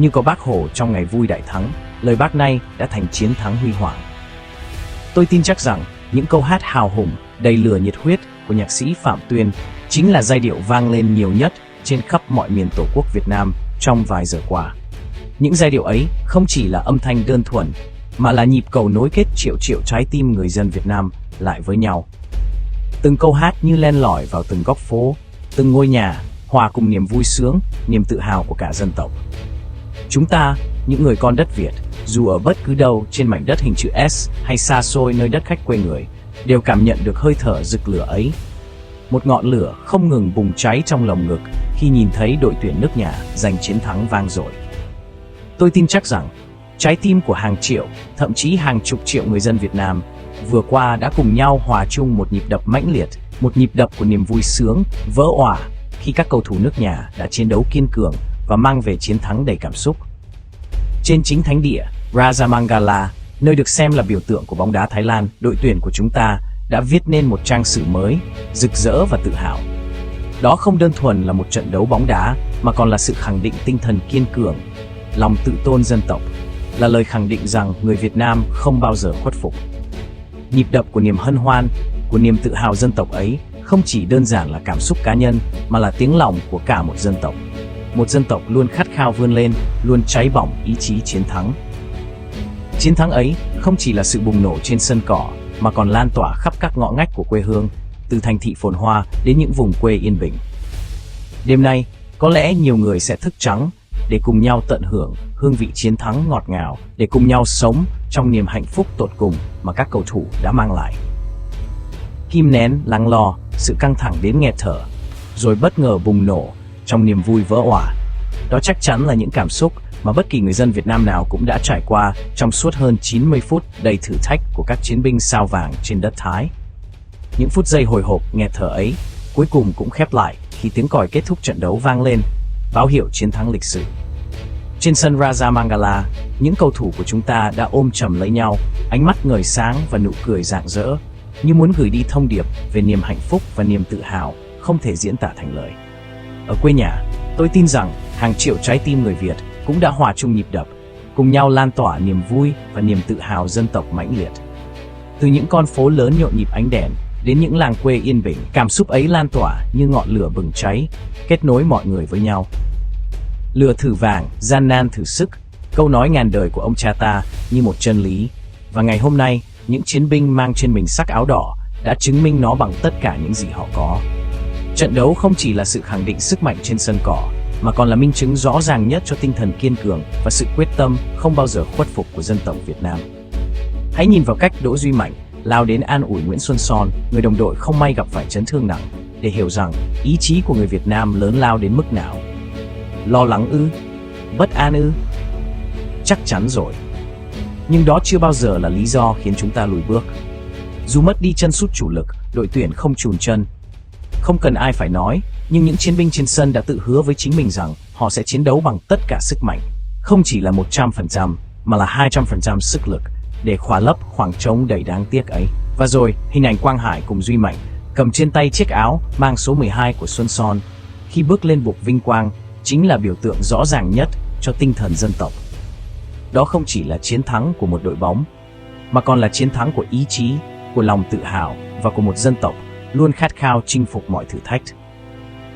Như có Bác Hồ trong ngày vui đại thắng, lời Bác nay đã thành chiến thắng huy hoàng. Tôi tin chắc rằng những câu hát hào hùng, đầy lửa nhiệt huyết của nhạc sĩ Phạm Tuyên chính là giai điệu vang lên nhiều nhất trên khắp mọi miền Tổ quốc Việt Nam trong vài giờ qua. Những giai điệu ấy không chỉ là âm thanh đơn thuần, mà là nhịp cầu nối kết triệu triệu trái tim người dân Việt Nam lại với nhau. Từng câu hát như len lỏi vào từng góc phố, từng ngôi nhà, hòa cùng niềm vui sướng, niềm tự hào của cả dân tộc. Chúng ta, những người con đất Việt, dù ở bất cứ đâu trên mảnh đất hình chữ S hay xa xôi nơi đất khách quê người, đều cảm nhận được hơi thở rực lửa ấy. Một ngọn lửa không ngừng bùng cháy trong lồng ngực khi nhìn thấy đội tuyển nước nhà giành chiến thắng vang dội. Tôi tin chắc rằng trái tim của hàng triệu, thậm chí hàng chục triệu người dân Việt Nam vừa qua đã cùng nhau hòa chung một nhịp đập mãnh liệt, một nhịp đập của niềm vui sướng, vỡ òa khi các cầu thủ nước nhà đã chiến đấu kiên cường và mang về chiến thắng đầy cảm xúc. Trên chính thánh địa Rajamangala, nơi được xem là biểu tượng của bóng đá Thái Lan, đội tuyển của chúng ta đã viết nên một trang sử mới, rực rỡ và tự hào. Đó không đơn thuần là một trận đấu bóng đá, mà còn là sự khẳng định tinh thần kiên cường, lòng tự tôn dân tộc, là lời khẳng định rằng người Việt Nam không bao giờ khuất phục. Nhịp đập của niềm hân hoan, của niềm tự hào dân tộc ấy không chỉ đơn giản là cảm xúc cá nhân, mà là tiếng lòng của cả một dân tộc. Một dân tộc luôn khát khao vươn lên, luôn cháy bỏng ý chí chiến thắng. Chiến thắng ấy không chỉ là sự bùng nổ trên sân cỏ, mà còn lan tỏa khắp các ngõ ngách của quê hương, từ thành thị phồn hoa đến những vùng quê yên bình. Đêm nay, có lẽ nhiều người sẽ thức trắng để cùng nhau tận hưởng hương vị chiến thắng ngọt ngào, để cùng nhau sống trong niềm hạnh phúc tột cùng mà các cầu thủ đã mang lại. Kìm nén lắng lo sự căng thẳng đến nghẹt thở, rồi bất ngờ bùng nổ trong niềm vui vỡ òa. Đó chắc chắn là những cảm xúc mà bất kỳ người dân Việt Nam nào cũng đã trải qua trong suốt hơn 90 phút đầy thử thách của các chiến binh sao vàng trên đất Thái. Những phút giây hồi hộp nghẹt thở ấy cuối cùng cũng khép lại khi tiếng còi kết thúc trận đấu vang lên, báo hiệu chiến thắng lịch sử. Trên sân Rajamangala, những cầu thủ của chúng ta đã ôm chầm lấy nhau, ánh mắt ngời sáng và nụ cười rạng rỡ, như muốn gửi đi thông điệp về niềm hạnh phúc và niềm tự hào không thể diễn tả thành lời. Ở quê nhà, tôi tin rằng hàng triệu trái tim người Việt cũng đã hòa chung nhịp đập, cùng nhau lan tỏa niềm vui và niềm tự hào dân tộc mãnh liệt. Từ những con phố lớn nhộn nhịp ánh đèn đến những làng quê yên bình, cảm xúc ấy lan tỏa như ngọn lửa bừng cháy, kết nối mọi người với nhau. Lửa thử vàng, gian nan thử sức, câu nói ngàn đời của ông cha ta như một chân lý. Và ngày hôm nay, những chiến binh mang trên mình sắc áo đỏ đã chứng minh nó bằng tất cả những gì họ có. Trận đấu không chỉ là sự khẳng định sức mạnh trên sân cỏ, mà còn là minh chứng rõ ràng nhất cho tinh thần kiên cường và sự quyết tâm không bao giờ khuất phục của dân tộc Việt Nam. Hãy nhìn vào cách Đỗ Duy Mạnh lao đến an ủi Nguyễn Xuân Son, người đồng đội không may gặp phải chấn thương nặng, để hiểu rằng ý chí của người Việt Nam lớn lao đến mức nào. Lo lắng ư? Bất an ư? Chắc chắn rồi. Nhưng đó chưa bao giờ là lý do khiến chúng ta lùi bước. Dù mất đi chân sút chủ lực, đội tuyển không chùn chân. Không cần ai phải nói, nhưng những chiến binh trên sân đã tự hứa với chính mình rằng họ sẽ chiến đấu bằng tất cả sức mạnh, không chỉ là 100%, mà là 200% sức lực, để khỏa lấp khoảng trống đầy đáng tiếc ấy. Và rồi, hình ảnh Quang Hải cùng Duy Mạnh cầm trên tay chiếc áo mang số 12 của Xuân Son khi bước lên bục vinh quang chính là biểu tượng rõ ràng nhất cho tinh thần dân tộc. Đó không chỉ là chiến thắng của một đội bóng, mà còn là chiến thắng của ý chí, của lòng tự hào và của một dân tộc luôn khát khao chinh phục mọi thử thách.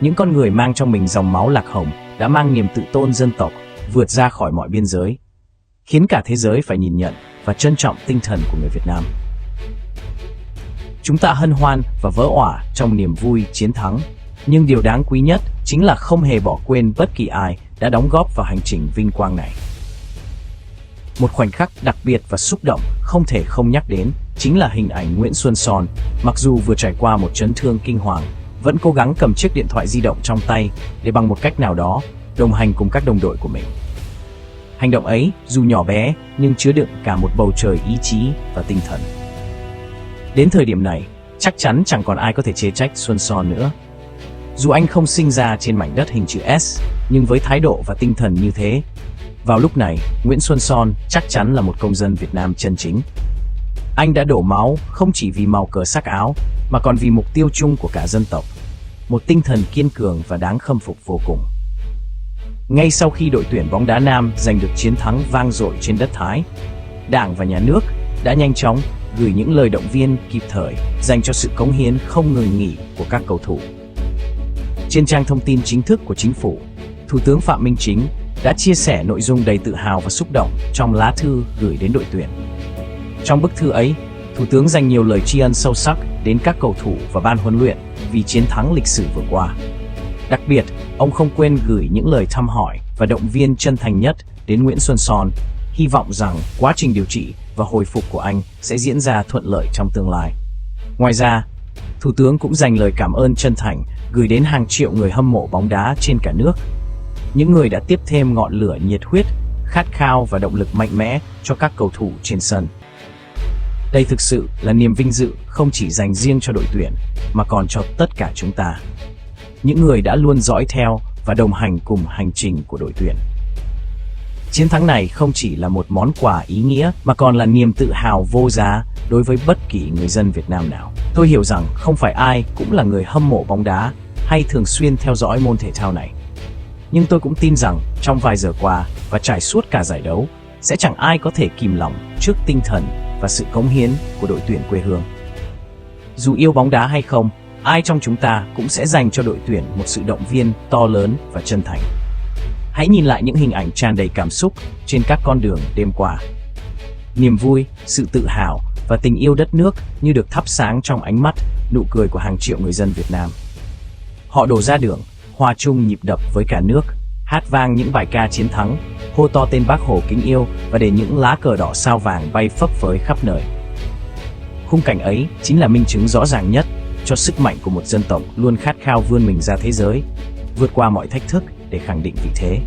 Những con người mang trong mình dòng máu lạc hồng đã mang niềm tự tôn dân tộc vượt ra khỏi mọi biên giới, khiến cả thế giới phải nhìn nhận và trân trọng tinh thần của người Việt Nam. Chúng ta hân hoan và vỡ òa trong niềm vui chiến thắng, nhưng điều đáng quý nhất chính là không hề bỏ quên bất kỳ ai đã đóng góp vào hành trình vinh quang này. Một khoảnh khắc đặc biệt và xúc động không thể không nhắc đến chính là hình ảnh Nguyễn Xuân Son, mặc dù vừa trải qua một chấn thương kinh hoàng, vẫn cố gắng cầm chiếc điện thoại di động trong tay để bằng một cách nào đó đồng hành cùng các đồng đội của mình. Hành động ấy dù nhỏ bé nhưng chứa đựng cả một bầu trời ý chí và tinh thần. Đến thời điểm này, chắc chắn chẳng còn ai có thể chê trách Xuân Son nữa. Dù anh không sinh ra trên mảnh đất hình chữ S, nhưng với thái độ và tinh thần như thế, vào lúc này, Nguyễn Xuân Son chắc chắn là một công dân Việt Nam chân chính. Anh đã đổ máu không chỉ vì màu cờ sắc áo, mà còn vì mục tiêu chung của cả dân tộc. Một tinh thần kiên cường và đáng khâm phục vô cùng. Ngay sau khi đội tuyển bóng đá nam giành được chiến thắng vang dội trên đất Thái, Đảng và Nhà nước đã nhanh chóng gửi những lời động viên kịp thời dành cho sự cống hiến không ngừng nghỉ của các cầu thủ. Trên trang thông tin chính thức của chính phủ, Thủ tướng Phạm Minh Chính đã chia sẻ nội dung đầy tự hào và xúc động trong lá thư gửi đến đội tuyển. Trong bức thư ấy, Thủ tướng dành nhiều lời tri ân sâu sắc đến các cầu thủ và ban huấn luyện vì chiến thắng lịch sử vừa qua. Đặc biệt, ông không quên gửi những lời thăm hỏi và động viên chân thành nhất đến Nguyễn Xuân Son, hy vọng rằng quá trình điều trị và hồi phục của anh sẽ diễn ra thuận lợi trong tương lai. Ngoài ra, Thủ tướng cũng dành lời cảm ơn chân thành gửi đến hàng triệu người hâm mộ bóng đá trên cả nước, những người đã tiếp thêm ngọn lửa nhiệt huyết, khát khao và động lực mạnh mẽ cho các cầu thủ trên sân. Đây thực sự là niềm vinh dự không chỉ dành riêng cho đội tuyển, mà còn cho tất cả chúng ta, những người đã luôn dõi theo và đồng hành cùng hành trình của đội tuyển. Chiến thắng này không chỉ là một món quà ý nghĩa, mà còn là niềm tự hào vô giá đối với bất kỳ người dân Việt Nam nào. Tôi hiểu rằng không phải ai cũng là người hâm mộ bóng đá hay thường xuyên theo dõi môn thể thao này. Nhưng tôi cũng tin rằng trong vài giờ qua và trải suốt cả giải đấu, sẽ chẳng ai có thể kìm lòng trước tinh thần và sự cống hiến của đội tuyển quê hương. Dù yêu bóng đá hay không, ai trong chúng ta cũng sẽ dành cho đội tuyển một sự động viên to lớn và chân thành. Hãy nhìn lại những hình ảnh tràn đầy cảm xúc trên các con đường đêm qua. Niềm vui, sự tự hào và tình yêu đất nước như được thắp sáng trong ánh mắt, nụ cười của hàng triệu người dân Việt Nam. Họ đổ ra đường, hòa chung nhịp đập với cả nước, hát vang những bài ca chiến thắng, hô to tên Bác Hồ kính yêu và để những lá cờ đỏ sao vàng bay phấp phới khắp nơi. Khung cảnh ấy chính là minh chứng rõ ràng nhất cho sức mạnh của một dân tộc luôn khát khao vươn mình ra thế giới, vượt qua mọi thách thức để khẳng định vị thế.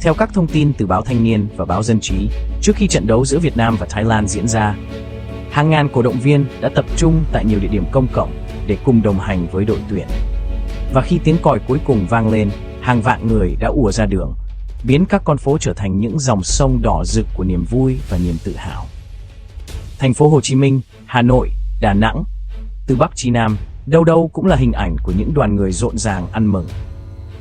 Theo các thông tin từ báo Thanh niên và báo Dân trí, trước khi trận đấu giữa Việt Nam và Thái Lan diễn ra, hàng ngàn cổ động viên đã tập trung tại nhiều địa điểm công cộng để cùng đồng hành với đội tuyển. Và khi tiếng còi cuối cùng vang lên, hàng vạn người đã ùa ra đường, biến các con phố trở thành những dòng sông đỏ rực của niềm vui và niềm tự hào. Thành phố Hồ Chí Minh, Hà Nội, Đà Nẵng, từ Bắc chí Nam, đâu đâu cũng là hình ảnh của những đoàn người rộn ràng ăn mừng.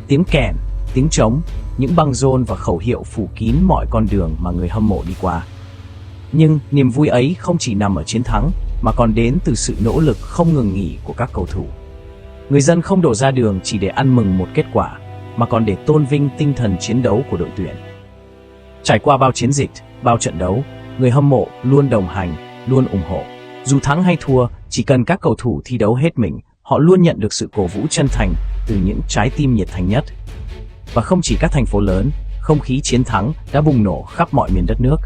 Tiếng kèn, tiếng trống, những băng rôn và khẩu hiệu phủ kín mọi con đường mà người hâm mộ đi qua. Nhưng niềm vui ấy không chỉ nằm ở chiến thắng, mà còn đến từ sự nỗ lực không ngừng nghỉ của các cầu thủ. Người dân không đổ ra đường chỉ để ăn mừng một kết quả, mà còn để tôn vinh tinh thần chiến đấu của đội tuyển. Trải qua bao chiến dịch, bao trận đấu, người hâm mộ luôn đồng hành, luôn ủng hộ. Dù thắng hay thua, chỉ cần các cầu thủ thi đấu hết mình, họ luôn nhận được sự cổ vũ chân thành từ những trái tim nhiệt thành nhất. Và không chỉ các thành phố lớn, không khí chiến thắng đã bùng nổ khắp mọi miền đất nước.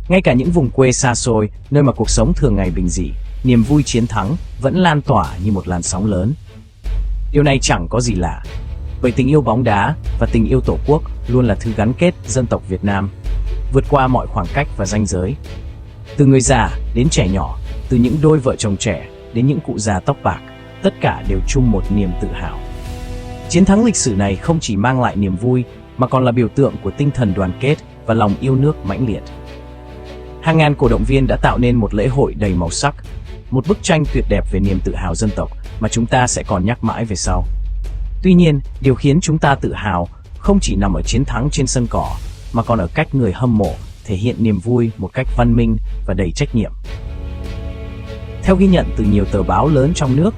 Ngay cả những vùng quê xa xôi, nơi mà cuộc sống thường ngày bình dị, niềm vui chiến thắng vẫn lan tỏa như một làn sóng lớn. Điều này chẳng có gì lạ, bởi tình yêu bóng đá và tình yêu Tổ quốc luôn là thứ gắn kết dân tộc Việt Nam, vượt qua mọi khoảng cách và ranh giới. Từ người già đến trẻ nhỏ, từ những đôi vợ chồng trẻ đến những cụ già tóc bạc, tất cả đều chung một niềm tự hào. Chiến thắng lịch sử này không chỉ mang lại niềm vui, mà còn là biểu tượng của tinh thần đoàn kết và lòng yêu nước mãnh liệt. Hàng ngàn cổ động viên đã tạo nên một lễ hội đầy màu sắc, một bức tranh tuyệt đẹp về niềm tự hào dân tộc mà chúng ta sẽ còn nhắc mãi về sau. Tuy nhiên, điều khiến chúng ta tự hào không chỉ nằm ở chiến thắng trên sân cỏ, mà còn ở cách người hâm mộ thể hiện niềm vui một cách văn minh và đầy trách nhiệm. Theo ghi nhận từ nhiều tờ báo lớn trong nước,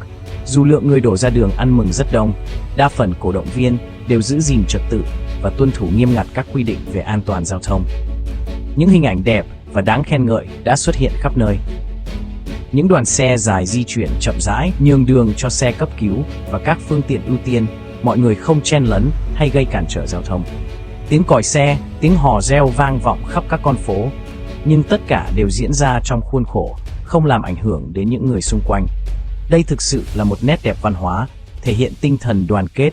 dù lượng người đổ ra đường ăn mừng rất đông, đa phần cổ động viên đều giữ gìn trật tự và tuân thủ nghiêm ngặt các quy định về an toàn giao thông. Những hình ảnh đẹp và đáng khen ngợi đã xuất hiện khắp nơi. Những đoàn xe dài di chuyển chậm rãi, nhường đường cho xe cấp cứu và các phương tiện ưu tiên, mọi người không chen lấn hay gây cản trở giao thông. Tiếng còi xe, tiếng hò reo vang vọng khắp các con phố, nhưng tất cả đều diễn ra trong khuôn khổ, không làm ảnh hưởng đến những người xung quanh. Đây thực sự là một nét đẹp văn hóa, thể hiện tinh thần đoàn kết,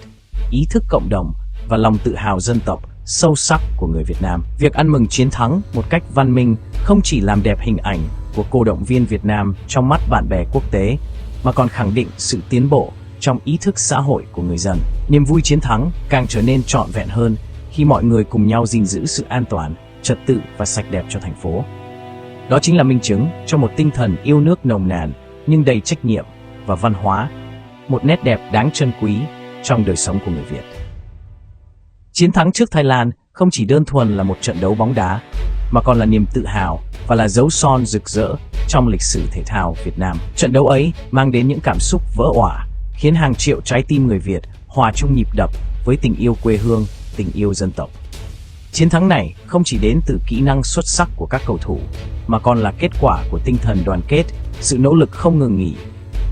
ý thức cộng đồng và lòng tự hào dân tộc sâu sắc của người Việt Nam. Việc ăn mừng chiến thắng một cách văn minh không chỉ làm đẹp hình ảnh của cổ động viên Việt Nam trong mắt bạn bè quốc tế, mà còn khẳng định sự tiến bộ trong ý thức xã hội của người dân. Niềm vui chiến thắng càng trở nên trọn vẹn hơn khi mọi người cùng nhau gìn giữ sự an toàn, trật tự và sạch đẹp cho thành phố. Đó chính là minh chứng cho một tinh thần yêu nước nồng nàn nhưng đầy trách nhiệm và văn hóa, một nét đẹp đáng trân quý trong đời sống của người Việt. Chiến thắng trước Thái Lan không chỉ đơn thuần là một trận đấu bóng đá, mà còn là niềm tự hào và là dấu son rực rỡ trong lịch sử thể thao Việt Nam. Trận đấu ấy mang đến những cảm xúc vỡ òa, khiến hàng triệu trái tim người Việt hòa chung nhịp đập với tình yêu quê hương, tình yêu dân tộc. Chiến thắng này không chỉ đến từ kỹ năng xuất sắc của các cầu thủ, mà còn là kết quả của tinh thần đoàn kết, sự nỗ lực không ngừng nghỉ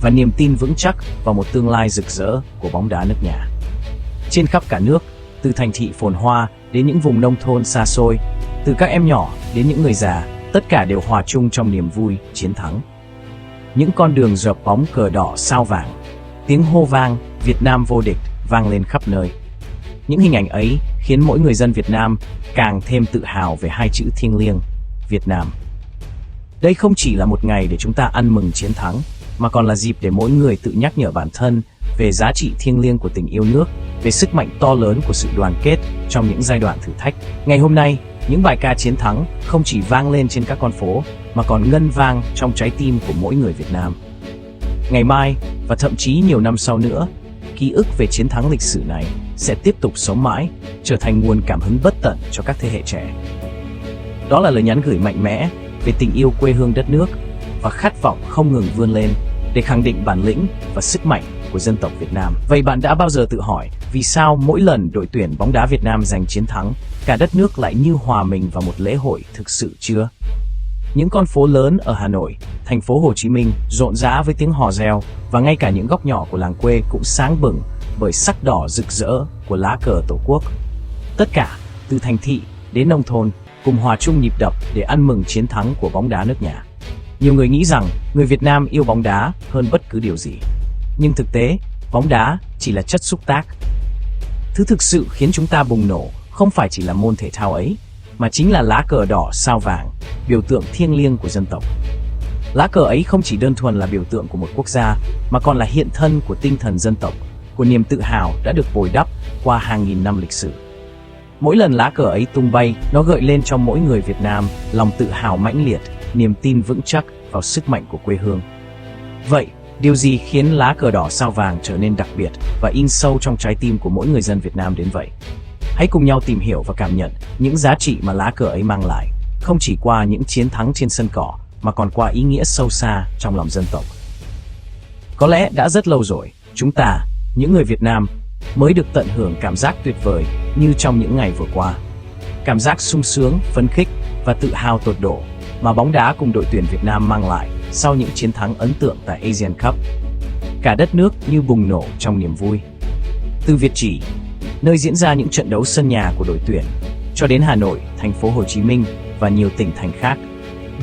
và niềm tin vững chắc vào một tương lai rực rỡ của bóng đá nước nhà. Trên khắp cả nước, từ thành thị phồn hoa đến những vùng nông thôn xa xôi, từ các em nhỏ đến những người già, tất cả đều hòa chung trong niềm vui chiến thắng. Những con đường rợp bóng cờ đỏ sao vàng, tiếng hô vang Việt Nam vô địch vang lên khắp nơi. Những hình ảnh ấy khiến mỗi người dân Việt Nam càng thêm tự hào về hai chữ thiêng liêng Việt Nam. Đây không chỉ là một ngày để chúng ta ăn mừng chiến thắng, mà còn là dịp để mỗi người tự nhắc nhở bản thân về giá trị thiêng liêng của tình yêu nước, về sức mạnh to lớn của sự đoàn kết trong những giai đoạn thử thách. Ngày hôm nay, những bài ca chiến thắng không chỉ vang lên trên các con phố, mà còn ngân vang trong trái tim của mỗi người Việt Nam. Ngày mai, và thậm chí nhiều năm sau nữa, ký ức về chiến thắng lịch sử này sẽ tiếp tục sống mãi, trở thành nguồn cảm hứng bất tận cho các thế hệ trẻ. Đó là lời nhắn gửi mạnh mẽ về tình yêu quê hương đất nước và khát vọng không ngừng vươn lên để khẳng định bản lĩnh và sức mạnh của dân tộc Việt Nam. Vậy bạn đã bao giờ tự hỏi vì sao mỗi lần đội tuyển bóng đá Việt Nam giành chiến thắng, cả đất nước lại như hòa mình vào một lễ hội thực sự chưa? Những con phố lớn ở Hà Nội, thành phố Hồ Chí Minh rộn rã với tiếng hò reo, và ngay cả những góc nhỏ của làng quê cũng sáng bừng bởi sắc đỏ rực rỡ của lá cờ Tổ quốc. Tất cả, từ thành thị đến nông thôn, cùng hòa chung nhịp đập để ăn mừng chiến thắng của bóng đá nước nhà. Nhiều người nghĩ rằng người Việt Nam yêu bóng đá hơn bất cứ điều gì. Nhưng thực tế, bóng đá chỉ là chất xúc tác. Thứ thực sự khiến chúng ta bùng nổ không phải chỉ là môn thể thao ấy, mà chính là lá cờ đỏ sao vàng, biểu tượng thiêng liêng của dân tộc. Lá cờ ấy không chỉ đơn thuần là biểu tượng của một quốc gia, mà còn là hiện thân của tinh thần dân tộc, của niềm tự hào đã được bồi đắp qua hàng nghìn năm lịch sử. Mỗi lần lá cờ ấy tung bay, nó gợi lên trong mỗi người Việt Nam lòng tự hào mãnh liệt, niềm tin vững chắc vào sức mạnh của quê hương. Vậy, điều gì khiến lá cờ đỏ sao vàng trở nên đặc biệt và in sâu trong trái tim của mỗi người dân Việt Nam đến vậy? Hãy cùng nhau tìm hiểu và cảm nhận những giá trị mà lá cờ ấy mang lại, không chỉ qua những chiến thắng trên sân cỏ, mà còn qua ý nghĩa sâu xa trong lòng dân tộc. Có lẽ đã rất lâu rồi, chúng ta, những người Việt Nam, mới được tận hưởng cảm giác tuyệt vời như trong những ngày vừa qua. Cảm giác sung sướng, phấn khích và tự hào tột độ mà bóng đá cùng đội tuyển Việt Nam mang lại sau những chiến thắng ấn tượng tại Asian Cup. Cả đất nước như bùng nổ trong niềm vui. Từ Việt Trì, nơi diễn ra những trận đấu sân nhà của đội tuyển, cho đến Hà Nội, thành phố Hồ Chí Minh và nhiều tỉnh thành khác,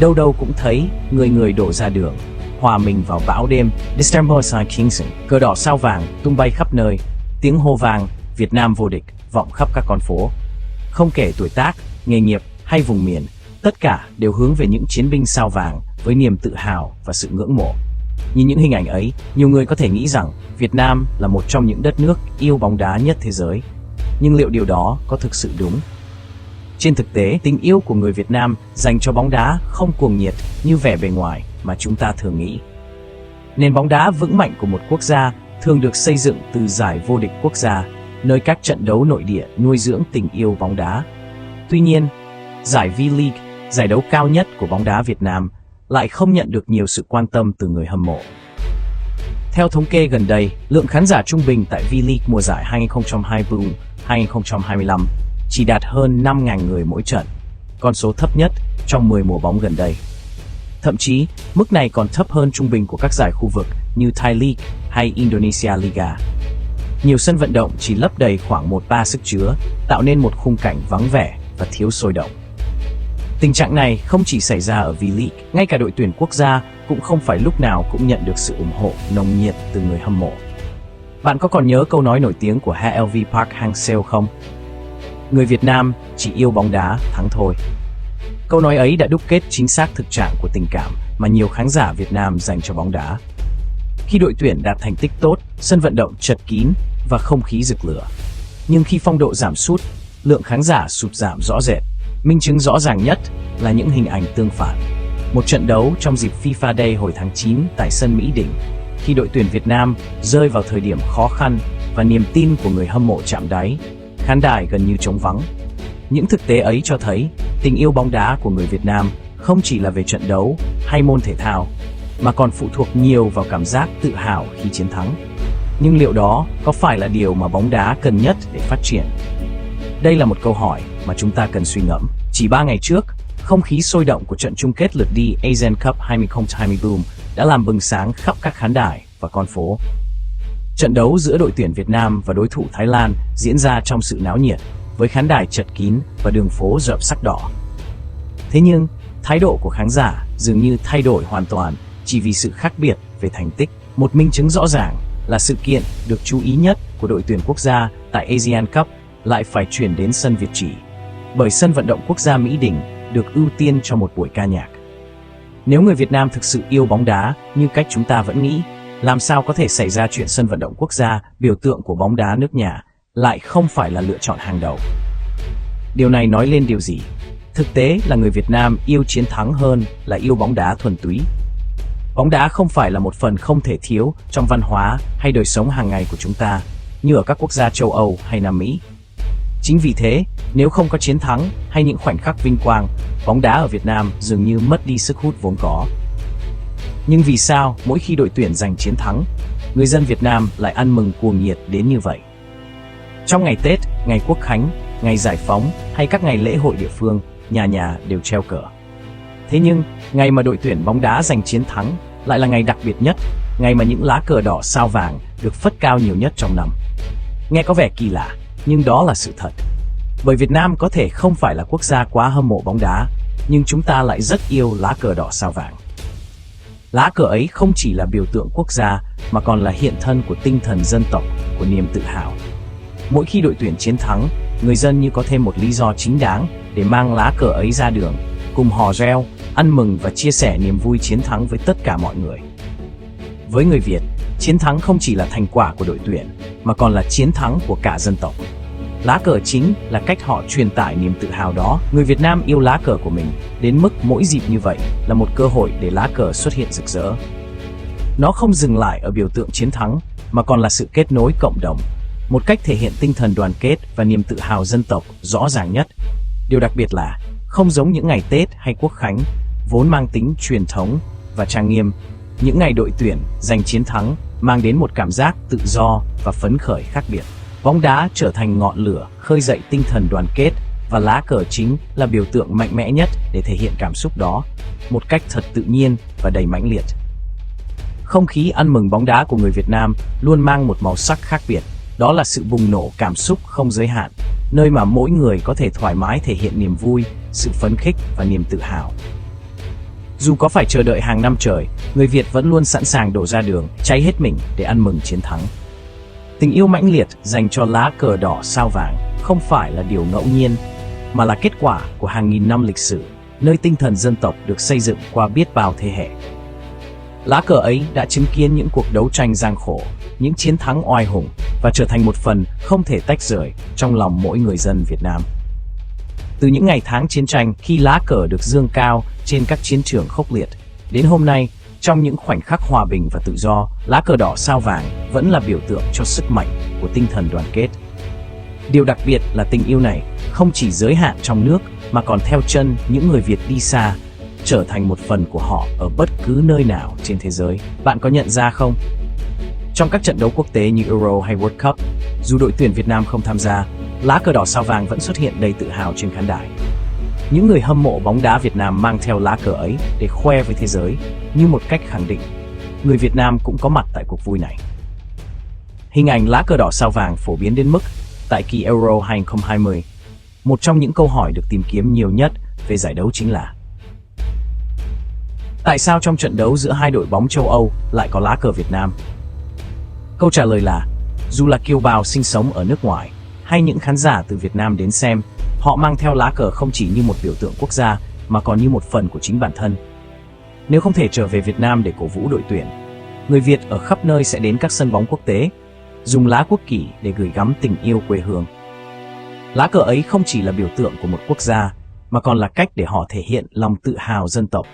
đâu đâu cũng thấy người người đổ ra đường, hòa mình vào bão đêm December Kingston. Cờ đỏ sao vàng tung bay khắp nơi, tiếng hô vang Việt Nam vô địch vọng khắp các con phố. Không kể tuổi tác, nghề nghiệp hay vùng miền, tất cả đều hướng về những chiến binh sao vàng với niềm tự hào và sự ngưỡng mộ. Nhìn những hình ảnh ấy, nhiều người có thể nghĩ rằng Việt Nam là một trong những đất nước yêu bóng đá nhất thế giới. Nhưng liệu điều đó có thực sự đúng? Trên thực tế, tình yêu của người Việt Nam dành cho bóng đá không cuồng nhiệt như vẻ bề ngoài mà chúng ta thường nghĩ. Nền bóng đá vững mạnh của một quốc gia thường được xây dựng từ giải vô địch quốc gia, nơi các trận đấu nội địa nuôi dưỡng tình yêu bóng đá. Tuy nhiên, giải V-League, giải đấu cao nhất của bóng đá Việt Nam, lại không nhận được nhiều sự quan tâm từ người hâm mộ. Theo thống kê gần đây, lượng khán giả trung bình tại V-League mùa giải 2024-2025 chỉ đạt hơn 5.000 người mỗi trận, con số thấp nhất trong 10 mùa bóng gần đây. Thậm chí, mức này còn thấp hơn trung bình của các giải khu vực như Thai League hay Indonesia Liga. Nhiều sân vận động chỉ lấp đầy khoảng 1/3 sức chứa, tạo nên một khung cảnh vắng vẻ và thiếu sôi động. Tình trạng này không chỉ xảy ra ở V-League, ngay cả đội tuyển quốc gia cũng không phải lúc nào cũng nhận được sự ủng hộ nồng nhiệt từ người hâm mộ. Bạn có còn nhớ câu nói nổi tiếng của HLV Park Hang-seo không? Người Việt Nam chỉ yêu bóng đá thắng thôi. Câu nói ấy đã đúc kết chính xác thực trạng của tình cảm mà nhiều khán giả Việt Nam dành cho bóng đá. Khi đội tuyển đạt thành tích tốt, sân vận động chật kín và không khí rực lửa. Nhưng khi phong độ giảm sút, lượng khán giả sụt giảm rõ rệt. Minh chứng rõ ràng nhất là những hình ảnh tương phản. Một trận đấu trong dịp FIFA Day hồi tháng 9 tại sân Mỹ Đình, khi đội tuyển Việt Nam rơi vào thời điểm khó khăn và niềm tin của người hâm mộ chạm đáy, khán đài gần như trống vắng. Những thực tế ấy cho thấy tình yêu bóng đá của người Việt Nam không chỉ là về trận đấu hay môn thể thao, mà còn phụ thuộc nhiều vào cảm giác tự hào khi chiến thắng. Nhưng liệu đó có phải là điều mà bóng đá cần nhất để phát triển? Đây là một câu hỏi mà chúng ta cần suy ngẫm. Chỉ 3 ngày trước, không khí sôi động của trận chung kết lượt đi Asian Cup 2024 đã làm bừng sáng khắp các khán đài và con phố. Trận đấu giữa đội tuyển Việt Nam và đối thủ Thái Lan diễn ra trong sự náo nhiệt, với khán đài chật kín và đường phố rợp sắc đỏ. Thế nhưng, thái độ của khán giả dường như thay đổi hoàn toàn chỉ vì sự khác biệt về thành tích. Một minh chứng rõ ràng là sự kiện được chú ý nhất của đội tuyển quốc gia tại Asian Cup lại phải chuyển đến sân Việt Trì, bởi sân vận động quốc gia Mỹ Đình được ưu tiên cho một buổi ca nhạc. Nếu người Việt Nam thực sự yêu bóng đá như cách chúng ta vẫn nghĩ, làm sao có thể xảy ra chuyện sân vận động quốc gia, biểu tượng của bóng đá nước nhà, lại không phải là lựa chọn hàng đầu? Điều này nói lên điều gì? Thực tế là người Việt Nam yêu chiến thắng hơn là yêu bóng đá thuần túy. Bóng đá không phải là một phần không thể thiếu trong văn hóa hay đời sống hàng ngày của chúng ta, như ở các quốc gia châu Âu hay Nam Mỹ. Chính vì thế, nếu không có chiến thắng hay những khoảnh khắc vinh quang, bóng đá ở Việt Nam dường như mất đi sức hút vốn có. Nhưng vì sao mỗi khi đội tuyển giành chiến thắng, người dân Việt Nam lại ăn mừng cuồng nhiệt đến như vậy? Trong ngày Tết, ngày Quốc khánh, ngày Giải phóng hay các ngày lễ hội địa phương, nhà nhà đều treo cờ. Thế nhưng, ngày mà đội tuyển bóng đá giành chiến thắng lại là ngày đặc biệt nhất, ngày mà những lá cờ đỏ sao vàng được phất cao nhiều nhất trong năm. Nghe có vẻ kỳ lạ, nhưng đó là sự thật. Bởi Việt Nam có thể không phải là quốc gia quá hâm mộ bóng đá, nhưng chúng ta lại rất yêu lá cờ đỏ sao vàng. Lá cờ ấy không chỉ là biểu tượng quốc gia, mà còn là hiện thân của tinh thần dân tộc, của niềm tự hào. Mỗi khi đội tuyển chiến thắng, người dân như có thêm một lý do chính đáng để mang lá cờ ấy ra đường, cùng hò reo, ăn mừng và chia sẻ niềm vui chiến thắng với tất cả mọi người. Với người Việt, chiến thắng không chỉ là thành quả của đội tuyển, mà còn là chiến thắng của cả dân tộc. Lá cờ chính là cách họ truyền tải niềm tự hào đó. Người Việt Nam yêu lá cờ của mình đến mức mỗi dịp như vậy là một cơ hội để lá cờ xuất hiện rực rỡ. Nó không dừng lại ở biểu tượng chiến thắng, mà còn là sự kết nối cộng đồng, một cách thể hiện tinh thần đoàn kết và niềm tự hào dân tộc rõ ràng nhất. Điều đặc biệt là, không giống những ngày Tết hay Quốc khánh, vốn mang tính truyền thống và trang nghiêm, những ngày đội tuyển giành chiến thắng mang đến một cảm giác tự do và phấn khởi khác biệt. Bóng đá trở thành ngọn lửa khơi dậy tinh thần đoàn kết, và lá cờ chính là biểu tượng mạnh mẽ nhất để thể hiện cảm xúc đó, một cách thật tự nhiên và đầy mãnh liệt. Không khí ăn mừng bóng đá của người Việt Nam luôn mang một màu sắc khác biệt, đó là sự bùng nổ cảm xúc không giới hạn, nơi mà mỗi người có thể thoải mái thể hiện niềm vui, sự phấn khích và niềm tự hào. Dù có phải chờ đợi hàng năm trời, người Việt vẫn luôn sẵn sàng đổ ra đường, cháy hết mình để ăn mừng chiến thắng. Tình yêu mãnh liệt dành cho lá cờ đỏ sao vàng không phải là điều ngẫu nhiên, mà là kết quả của hàng nghìn năm lịch sử, nơi tinh thần dân tộc được xây dựng qua biết bao thế hệ. Lá cờ ấy đã chứng kiến những cuộc đấu tranh gian khổ, những chiến thắng oai hùng, và trở thành một phần không thể tách rời trong lòng mỗi người dân Việt Nam. Từ những ngày tháng chiến tranh, khi lá cờ được giương cao trên các chiến trường khốc liệt, đến hôm nay, trong những khoảnh khắc hòa bình và tự do, lá cờ đỏ sao vàng vẫn là biểu tượng cho sức mạnh của tinh thần đoàn kết. Điều đặc biệt là tình yêu này không chỉ giới hạn trong nước, mà còn theo chân những người Việt đi xa, trở thành một phần của họ ở bất cứ nơi nào trên thế giới. Bạn có nhận ra không? Trong các trận đấu quốc tế như Euro hay World Cup, dù đội tuyển Việt Nam không tham gia, lá cờ đỏ sao vàng vẫn xuất hiện đầy tự hào trên khán đài. Những người hâm mộ bóng đá Việt Nam mang theo lá cờ ấy để khoe với thế giới, như một cách khẳng định người Việt Nam cũng có mặt tại cuộc vui này. Hình ảnh lá cờ đỏ sao vàng phổ biến đến mức tại kỳ Euro 2020, một trong những câu hỏi được tìm kiếm nhiều nhất về giải đấu chính là: tại sao trong trận đấu giữa hai đội bóng châu Âu lại có lá cờ Việt Nam? Câu trả lời là, dù là kiều bào sinh sống ở nước ngoài hay những khán giả từ Việt Nam đến xem, họ mang theo lá cờ không chỉ như một biểu tượng quốc gia, mà còn như một phần của chính bản thân. Nếu không thể trở về Việt Nam để cổ vũ đội tuyển, người Việt ở khắp nơi sẽ đến các sân bóng quốc tế, dùng lá quốc kỷ để gửi gắm tình yêu quê hương. Lá cờ ấy không chỉ là biểu tượng của một quốc gia, mà còn là cách để họ thể hiện lòng tự hào dân tộc,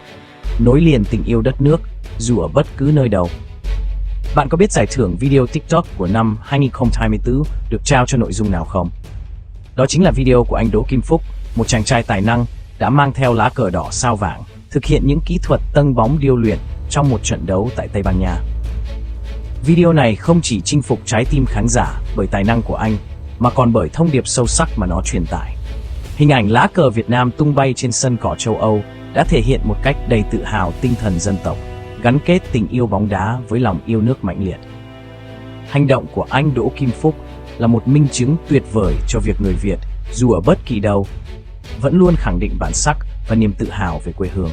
nối liền tình yêu đất nước, dù ở bất cứ nơi đâu. Bạn có biết giải thưởng video TikTok của năm 2024 được trao cho nội dung nào không? Đó chính là video của anh Đỗ Kim Phúc, một chàng trai tài năng đã mang theo lá cờ đỏ sao vàng, thực hiện những kỹ thuật tâng bóng điêu luyện trong một trận đấu tại Tây Ban Nha. Video này không chỉ chinh phục trái tim khán giả bởi tài năng của anh, mà còn bởi thông điệp sâu sắc mà nó truyền tải. Hình ảnh lá cờ Việt Nam tung bay trên sân cỏ châu Âu đã thể hiện một cách đầy tự hào tinh thần dân tộc, gắn kết tình yêu bóng đá với lòng yêu nước mãnh liệt. Hành động của anh Đỗ Kim Phúc là một minh chứng tuyệt vời cho việc người Việt, dù ở bất kỳ đâu, vẫn luôn khẳng định bản sắc và niềm tự hào về quê hương.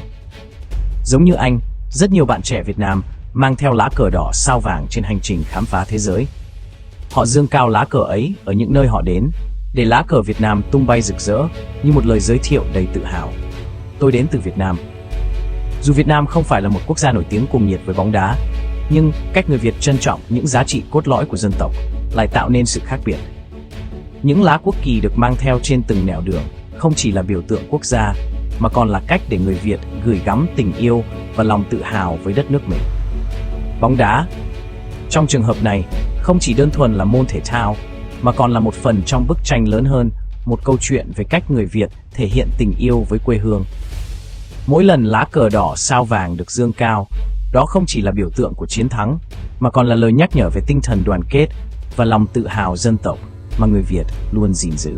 Giống như anh, rất nhiều bạn trẻ Việt Nam mang theo lá cờ đỏ sao vàng trên hành trình khám phá thế giới. Họ dương cao lá cờ ấy ở những nơi họ đến, để lá cờ Việt Nam tung bay rực rỡ như một lời giới thiệu đầy tự hào. Tôi đến từ Việt Nam. Dù Việt Nam không phải là một quốc gia nổi tiếng cuồng nhiệt với bóng đá, nhưng cách người Việt trân trọng những giá trị cốt lõi của dân tộc lại tạo nên sự khác biệt. Những lá quốc kỳ được mang theo trên từng nẻo đường không chỉ là biểu tượng quốc gia, mà còn là cách để người Việt gửi gắm tình yêu và lòng tự hào với đất nước mình. Bóng đá, trong trường hợp này, không chỉ đơn thuần là môn thể thao, mà còn là một phần trong bức tranh lớn hơn, một câu chuyện về cách người Việt thể hiện tình yêu với quê hương. Mỗi lần lá cờ đỏ sao vàng được dương cao, đó không chỉ là biểu tượng của chiến thắng, mà còn là lời nhắc nhở về tinh thần đoàn kết và lòng tự hào dân tộc mà người Việt luôn gìn giữ.